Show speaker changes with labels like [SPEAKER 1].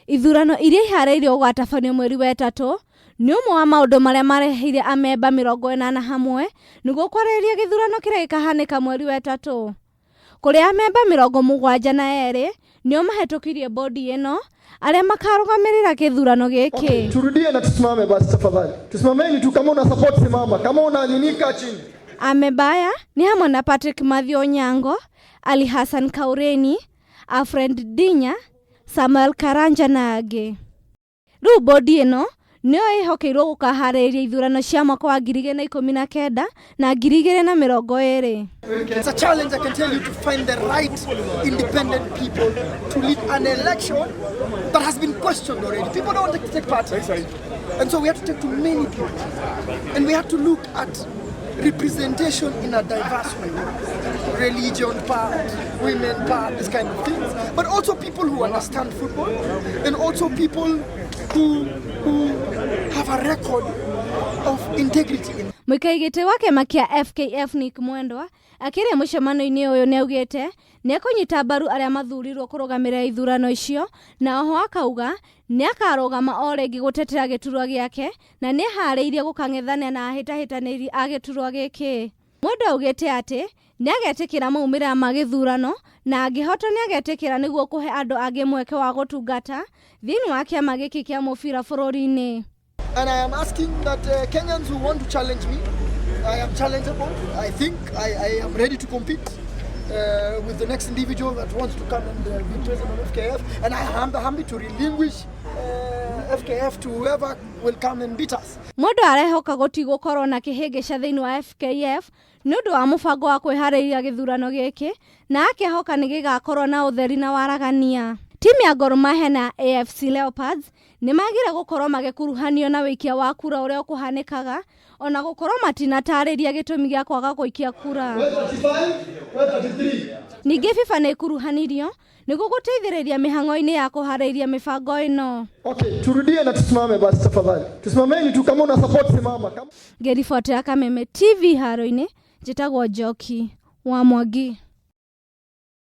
[SPEAKER 1] Ithurano iria ihareirio gwatabanio mweri wa gatatu ni umwe wa maundu maria mareheire amemba 40 hamwe niguo kwareria githurano kiria gikahanika mweri wa gatatu. Kuria amemba 72 nio mahetokirie bodi eno aria makarugamirira githurano giki.
[SPEAKER 2] Okay, turudie na tusimame basi tafadhali. Tusimameni tu, kama una support simama, kama una ninika chini.
[SPEAKER 1] Amemba aya ni hamwe na Patrick Mathio Onyango, Ali Hassan Kaureni, Alfred Dinya, Samuel Karanja na angĩ. Rĩu bodi ĩno nĩyo ĩhokeirwo gũkaharĩria ithurano cia mwaka wa 2019 na 2020.
[SPEAKER 2] It's a challenge, I can tell you, to find the right independent people to lead an election that has been questioned already. People don't want to take part. And so we have to take to many people. And we have to look at representation in a diverse way. Religion part, women part, this kind of things. But also people who understand football, and also people who have a record of integrity.
[SPEAKER 1] Mũikaigĩte wa kĩama kĩa FKF Nick Mwendwa akĩrĩa mũcemanio-inĩ ũyũ nĩaugĩte nĩekũnyita mbaru arĩa mathurirwo kũrũgamĩrĩra ithurano icio, na oho akauga nĩakarũgama o rĩngĩ gũtetera gĩturwa gĩake na nĩeharĩirie gũkang'ethania na ahĩtahĩtanĩri a gĩturwa gĩkĩ. Mwendwa augĩte atĩ nĩagetĩkĩra maumĩrĩra ma gĩthurano na angĩhota nĩagetĩkĩra nĩguo kũhe andũ angĩ mweke wa gũtungata thĩinĩ wa kĩama gĩkĩ kĩa mũbira bũrũri-inĩ.
[SPEAKER 2] And I am asking that Kenyans who want to challenge me, I am challengeable. I think I am ready to compete with the next individual that wants to come and be president of FKF. And I am happy to relinquish FKF to whoever will come and beat us.
[SPEAKER 1] Mwendwa arehoka gũtigũkorwo na kĩhĩngĩca thĩinĩ wa FKF nĩ ũndũ wa mũbango wa kwĩharĩria gĩthurano gĩkĩ, na akĩhoka nĩ gĩgakorwo na ũtheri na waragania. Timu ya Gor Mahia na AFC Leopards nĩmagire gũkorwo magĩkuruhanio na wĩikia wa kura ũrĩa ũkũhanĩkaga, ona gũkorwo matinatarĩria gĩtũmi gĩa kwaga gũikia kura. Ningĩ FIFA nĩkuruhanirio nĩguo gũteithĩrĩria mĩhang'o-inĩ ya kũharĩria mĩbango ĩno.
[SPEAKER 2] Okay, turudie na tusimame basi tafadhali. Tusimameni tu, kama una support simama.
[SPEAKER 1] Ngĩribotera Kameme TV haro-inĩ, njĩtagwo Njoki wa Mwangi.